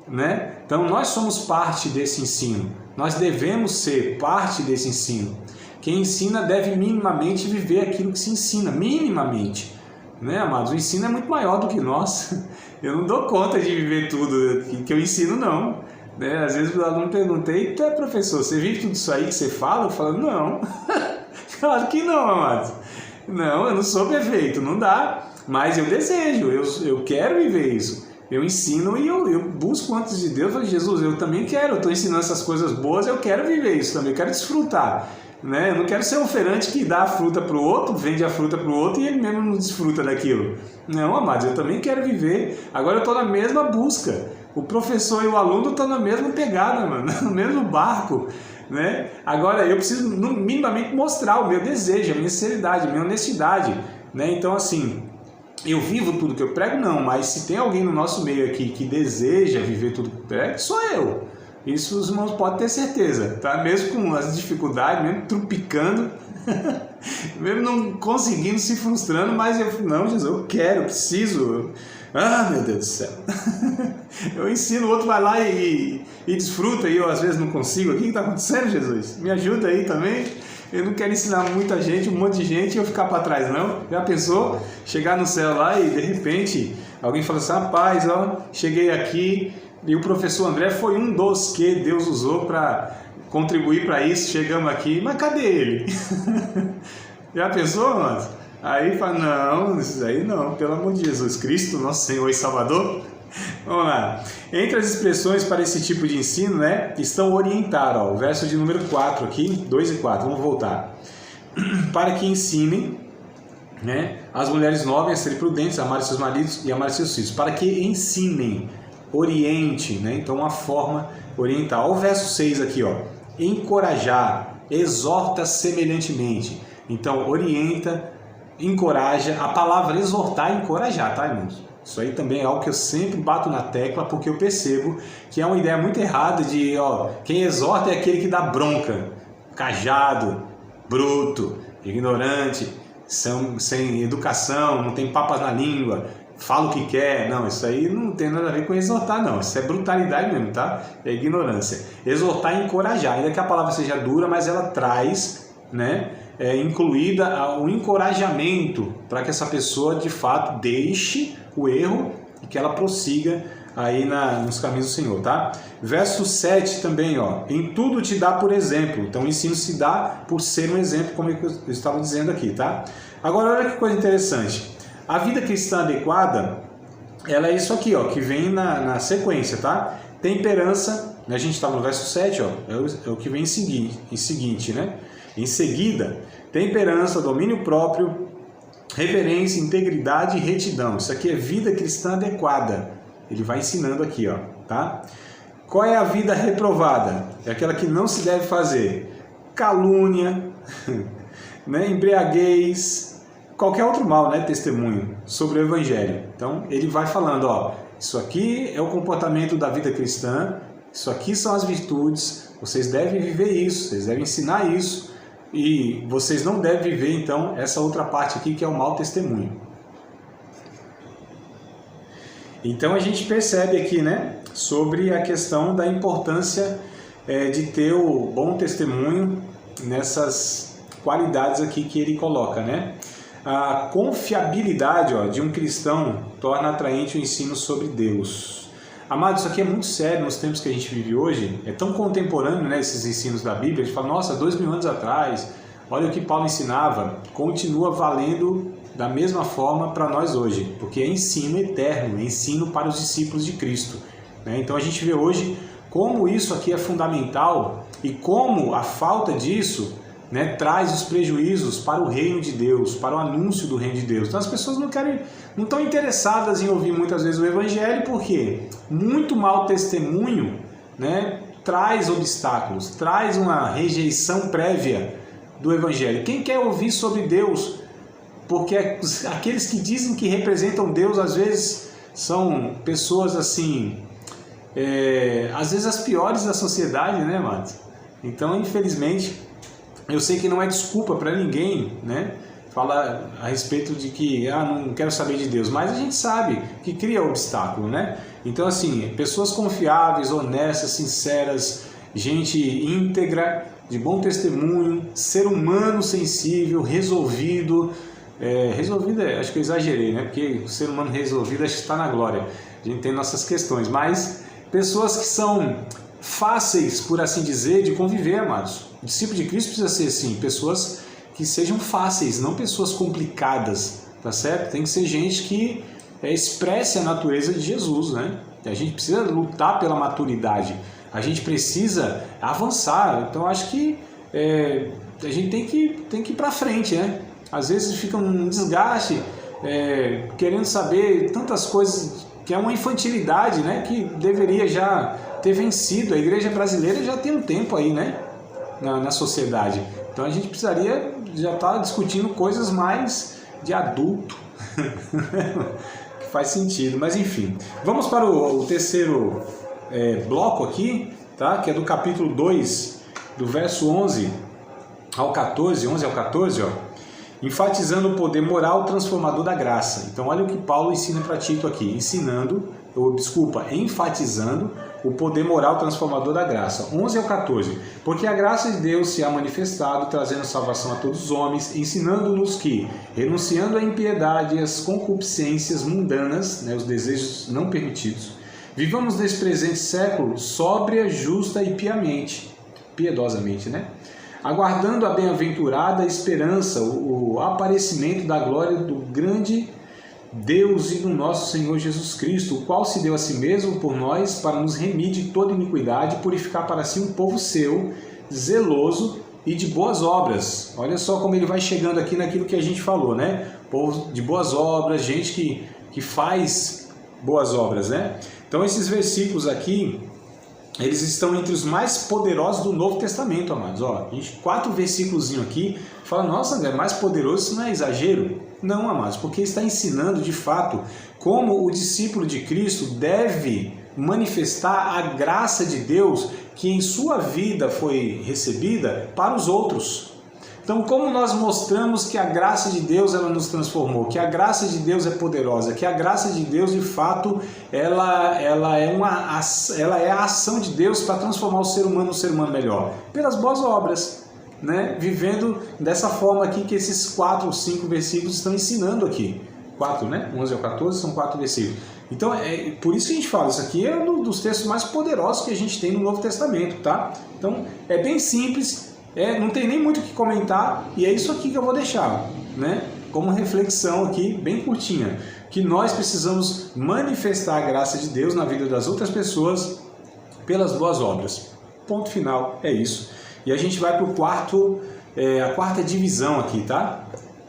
Speaker 2: né? Então nós somos parte desse ensino, nós devemos ser parte desse ensino. Quem ensina deve minimamente viver aquilo que se ensina, minimamente, né, amados? O ensino é muito maior do que nós. Eu não dou conta de viver tudo que eu ensino, não. Né? Às vezes o aluno pergunta: eita, professor, você vive tudo isso aí que você fala? Eu falo: não, claro que não, amados. Não, eu não sou perfeito, não dá, mas eu desejo, eu quero viver isso. Eu ensino e eu busco antes de Deus. Eu falo: Jesus, eu também quero, eu estou ensinando essas coisas boas, eu quero viver isso também, eu quero desfrutar. Né? Eu não quero ser um oferante que dá a fruta para o outro, vende a fruta para o outro e ele mesmo não desfruta daquilo. Não, amados, eu também quero viver. Agora eu estou na mesma busca. O professor e o aluno estão na mesma pegada, mano, no mesmo barco. Né? Agora eu preciso minimamente mostrar o meu desejo, a minha sinceridade, a minha honestidade, né? Então assim, eu vivo tudo que eu prego? Não, mas se tem alguém no nosso meio aqui que deseja viver tudo que eu prego, sou eu. Isso os irmãos podem ter certeza, tá? Mesmo com as dificuldades, mesmo trupicando, mesmo não conseguindo, se frustrando, mas não, Jesus, eu quero, eu preciso. Ah, meu Deus do céu. Eu ensino, o outro vai lá e desfruta, e eu às vezes não consigo. O que está acontecendo, Jesus? Me ajuda aí também. Eu não quero ensinar muita gente, um monte de gente, e eu ficar para trás, não. Já pensou? Chegar no céu lá e de repente alguém fala assim: rapaz, ó, cheguei aqui e o professor André foi um dos que Deus usou para contribuir para isso, chegamos aqui, mas cadê ele? Já pensou, mano? Aí fala: não, isso aí não, pelo amor de Jesus Cristo, nosso Senhor e Salvador. Vamos lá. Entre as expressões para esse tipo de ensino, né, estão orientar, ó, o verso de número 4 aqui, 2 e 4, vamos voltar. Para que ensinem, né, as mulheres novas a serem prudentes, a amar seus maridos e amar seus filhos. Para que ensinem, oriente, né, então uma forma oriental. Olha o verso 6 aqui, ó. Encorajar, exorta semelhantemente. Então, orienta, encoraja. A palavra exortar é encorajar, tá, irmãos? Isso aí também é algo que eu sempre bato na tecla, porque eu percebo que é uma ideia muito errada de, ó, quem exorta é aquele que dá bronca, cajado, bruto, ignorante, sem educação, não tem papas na língua, fala o que quer. Não, isso aí não tem nada a ver com exortar, não. Isso é brutalidade mesmo, tá? É ignorância. Exortar é encorajar, ainda que a palavra seja dura, mas ela traz, né, incluída o encorajamento para que essa pessoa de fato deixe o erro e que ela prossiga aí nos caminhos do Senhor, tá? Verso 7 também, ó. Em tudo te dá por exemplo. Então o ensino se dá por ser um exemplo, como eu estava dizendo aqui, tá? Agora olha que coisa interessante. A vida cristã adequada, ela é isso aqui, ó, que vem na sequência, tá? Temperança, a gente estava no verso 7, ó, é o que vem em seguinte, né? Em seguida, temperança, domínio próprio, reverência, integridade e retidão. Isso aqui é vida cristã adequada. Ele vai ensinando aqui, ó, tá? Qual é a vida reprovada? É aquela que não se deve fazer. Calúnia, né? Embriaguez, qualquer outro mal, né? Testemunho sobre o Evangelho. Então, ele vai falando, ó, isso aqui é o comportamento da vida cristã, isso aqui são as virtudes, vocês devem viver isso, vocês devem ensinar isso, e vocês não devem viver, então, essa outra parte aqui que é o mau testemunho. Então a gente percebe aqui, né, sobre a questão da importância de ter o bom testemunho nessas qualidades aqui que ele coloca, né? A confiabilidade, ó, de um cristão torna atraente o ensino sobre Deus. Amado, isso aqui é muito sério nos tempos que a gente vive hoje, é tão contemporâneo, né, esses ensinos da Bíblia. A gente fala: nossa, 2000 anos atrás, olha o que Paulo ensinava, continua valendo da mesma forma para nós hoje, porque é ensino eterno, é ensino para os discípulos de Cristo, né? Então a gente vê hoje como isso aqui é fundamental e como a falta disso né, traz os prejuízos para o reino de Deus, para o anúncio do reino de Deus. Então as pessoas não estão interessadas em ouvir muitas vezes o evangelho, porque muito mau testemunho, né, traz obstáculos, traz uma rejeição prévia do evangelho. Quem quer ouvir sobre Deus? Porque aqueles que dizem que representam Deus, às vezes são pessoas assim, às vezes as piores da sociedade, né, amados? Então, infelizmente, eu sei que não é desculpa para ninguém, né, falar a respeito de que não quero saber de Deus, mas a gente sabe que cria obstáculo, né? Então, assim, pessoas confiáveis, honestas, sinceras, gente íntegra, de bom testemunho, ser humano sensível, resolvido. Resolvido, acho que eu exagerei, né? Porque o ser humano resolvido acho que está na glória. A gente tem nossas questões, mas pessoas que são fáceis, por assim dizer, de conviver, amados. O discípulo de Cristo precisa ser assim, pessoas que sejam fáceis, não pessoas complicadas, tá certo? Tem que ser gente que expresse a natureza de Jesus, né? A gente precisa lutar pela maturidade, a gente precisa avançar. Então acho que a gente tem que ir para frente, né? Às vezes fica um desgaste, querendo saber tantas coisas, que é uma infantilidade, né? Que deveria já ter vencido. A igreja brasileira já tem um tempo aí, né? Na sociedade. Então a gente precisaria já estar discutindo coisas mais de adulto, que faz sentido, mas enfim. Vamos para o terceiro bloco aqui, tá? Que é do capítulo 2, do verso 11 ao 14, ó, enfatizando o poder moral transformador da graça. Então olha o que Paulo ensina para Tito aqui, enfatizando o poder moral transformador da graça. 11 ao 14. Porque a graça de Deus se há manifestado, trazendo salvação a todos os homens, ensinando-nos que, renunciando à impiedade e às concupiscências mundanas, né, os desejos não permitidos, vivamos nesse presente século sóbria, justa e piedosamente, né? Aguardando a bem-aventurada esperança, o aparecimento da glória do grande Deus e do nosso Senhor Jesus Cristo, o qual se deu a si mesmo por nós para nos remir de toda iniquidade e purificar para si um povo seu, zeloso e de boas obras. Olha só como ele vai chegando aqui naquilo que a gente falou, né? Povo de boas obras, gente que faz boas obras, né? Então esses versículos aqui, eles estão entre os mais poderosos do Novo Testamento, amados. Ó, 4 versículos aqui, fala, nossa, André, mais poderoso, isso não é exagero? Não, amados, porque está ensinando de fato como o discípulo de Cristo deve manifestar a graça de Deus que em sua vida foi recebida para os outros. Então, como nós mostramos que a graça de Deus ela nos transformou, que a graça de Deus é poderosa, que a graça de Deus de fato ela é a ação de Deus para transformar o ser humano num ser humano melhor, pelas boas obras, né? Vivendo dessa forma aqui que esses 4 ou 5 versículos estão ensinando aqui. 4, né? 11 ao 14 são 4 versículos. Então, por isso que a gente fala, isso aqui é um dos textos mais poderosos que a gente tem no Novo Testamento, tá? Então, é bem simples. Não tem nem muito o que comentar, e é isso aqui que eu vou deixar, né? Como reflexão aqui, bem curtinha, que nós precisamos manifestar a graça de Deus na vida das outras pessoas pelas boas obras. Ponto final, é isso. E a gente vai para o a quarta divisão aqui, tá?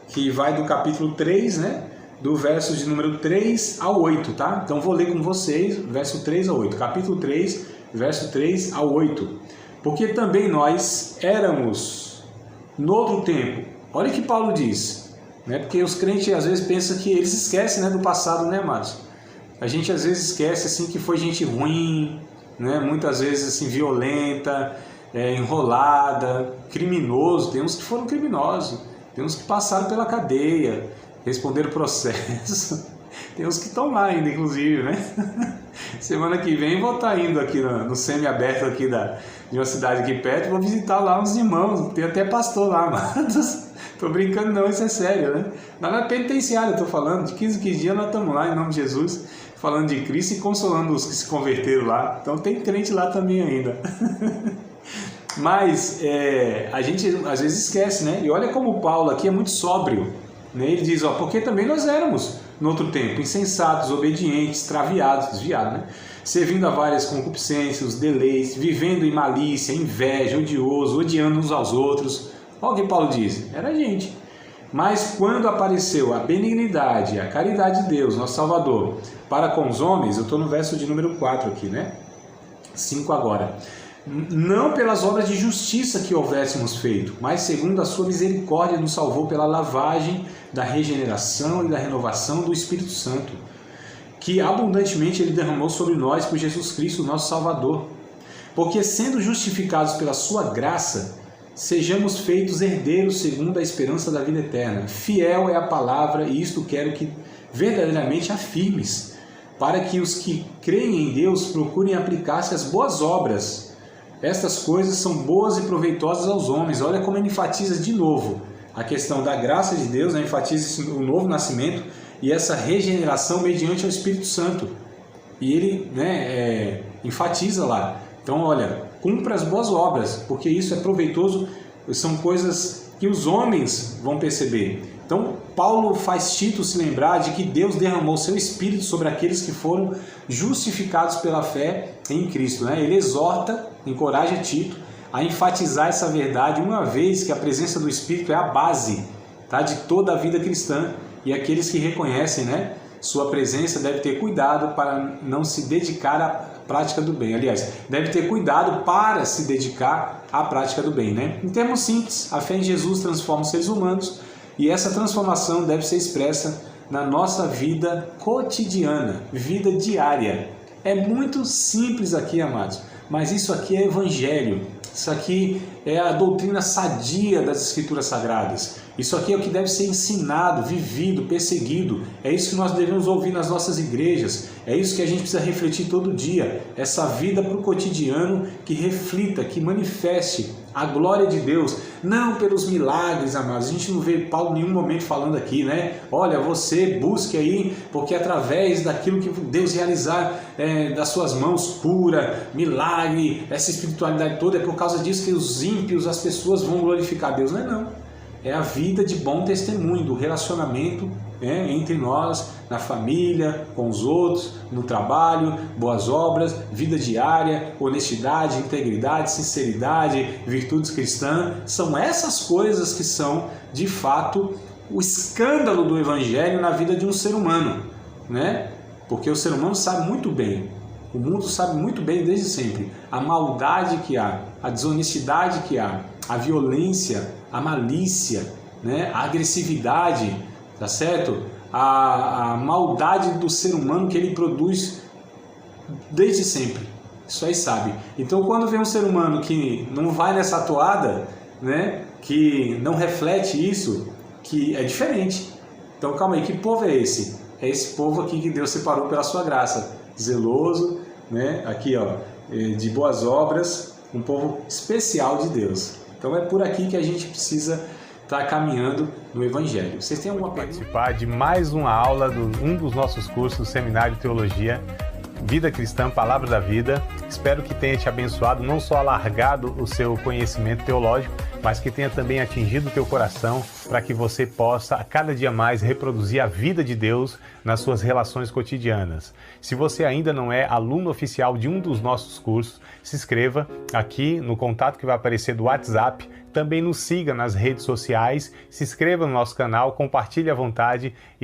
Speaker 2: Que vai do capítulo 3, né? Do verso de número 3 ao 8, tá? Então vou ler com vocês, verso 3 ao 8. Capítulo 3, verso 3 ao 8. Porque também nós éramos no outro tempo. Olha o que Paulo diz, né? Porque os crentes às vezes pensam que eles esquecem, né, do passado, né, amados? A gente às vezes esquece assim que foi gente ruim, né? Muitas vezes assim violenta, enrolada, criminoso. Tem uns que foram criminosos, tem uns que passaram pela cadeia, responderam processo. Tem uns que estão lá ainda, inclusive, né? Semana que vem vou estar indo aqui no semi-aberto aqui de uma cidade aqui perto, vou visitar lá uns irmãos, tem até pastor lá, mas tô brincando não, isso é sério, né? Lá na penitenciária eu tô falando, de 15 dias nós estamos lá, em nome de Jesus, falando de Cristo e consolando os que se converteram lá, então tem crente lá também ainda. Mas a gente às vezes esquece, né? E olha como Paulo aqui é muito sóbrio, né? Ele diz, porque também nós éramos no outro tempo, insensatos, obedientes, extraviados, desviados, né? Servindo a várias concupiscências, deleites, vivendo em malícia, inveja, odioso, odiando uns aos outros. Olha o que Paulo diz, era gente. Mas quando apareceu a benignidade, a caridade de Deus, nosso Salvador, para com os homens, eu estou no verso de número 4 aqui, né? 5 agora. Não pelas obras de justiça que houvéssemos feito, mas segundo a sua misericórdia nos salvou pela lavagem da regeneração e da renovação do Espírito Santo, que abundantemente Ele derramou sobre nós por Jesus Cristo, nosso Salvador. Porque sendo justificados pela sua graça, sejamos feitos herdeiros segundo a esperança da vida eterna. Fiel é a palavra, e isto quero que verdadeiramente afirmes, para que os que creem em Deus procurem aplicar-se às boas obras. Estas coisas são boas e proveitosas aos homens. Olha como ele enfatiza de novo a questão da graça de Deus, né? Enfatiza o novo nascimento e essa regeneração mediante o Espírito Santo. E ele, né, enfatiza lá. Então, olha, cumpra as boas obras, porque isso é proveitoso, são coisas que os homens vão perceber. Então, Paulo faz Tito se lembrar de que Deus derramou seu Espírito sobre aqueles que foram justificados pela fé em Cristo, né? Ele exorta, encoraja Tito a enfatizar essa verdade, uma vez que a presença do Espírito é a base, tá, de toda a vida cristã, e aqueles que reconhecem, né, sua presença deve ter cuidado para não se dedicar à prática do bem. Aliás, deve ter cuidado para se dedicar à prática do bem, né? Em termos simples, a fé em Jesus transforma os seres humanos, e essa transformação deve ser expressa na nossa vida cotidiana, vida diária. É muito simples aqui, amados, mas isso aqui é evangelho. Isso aqui é a doutrina sadia das Escrituras Sagradas. Isso aqui é o que deve ser ensinado, vivido, perseguido. É isso que nós devemos ouvir nas nossas igrejas. É isso que a gente precisa refletir todo dia. Essa vida para o cotidiano que reflita, que manifeste a glória de Deus. Não pelos milagres, amados. A gente não vê Paulo em nenhum momento falando aqui, né? Olha, você busque aí, porque através daquilo que Deus realizar das suas mãos, cura, milagre, essa espiritualidade toda, é por causa disso que os ímpios, as pessoas vão glorificar Deus. Não é não. É a vida de bom testemunho, do relacionamento entre nós, na família, com os outros, no trabalho, boas obras, vida diária, honestidade, integridade, sinceridade, virtudes cristãs. São essas coisas que são, de fato, o escândalo do Evangelho na vida de um ser humano, né? Porque o ser humano sabe muito bem, o mundo sabe muito bem desde sempre, a maldade que há, a desonestidade que há, a violência, a malícia, né? A agressividade, tá certo? A maldade do ser humano que ele produz desde sempre. Isso aí sabe. Então, quando vem um ser humano que não vai nessa toada, né? Que não reflete isso, que é diferente. Então, calma aí, que povo é esse? É esse povo aqui que Deus separou pela sua graça, zeloso, né? Aqui, ó, de boas obras, um povo especial de Deus. Então é por aqui que a gente precisa estar caminhando no Evangelho. Vocês têm alguma pergunta?
Speaker 1: Participar de mais uma aula de um dos nossos cursos, Seminário de Teologia, Vida Cristã, Palavra da Vida. Espero que tenha te abençoado, não só alargado o seu conhecimento teológico, mas que tenha também atingido o teu coração para que você possa, a cada dia mais, reproduzir a vida de Deus nas suas relações cotidianas. Se você ainda não é aluno oficial de um dos nossos cursos, se inscreva aqui no contato que vai aparecer do WhatsApp, também nos siga nas redes sociais, se inscreva no nosso canal, compartilhe à vontade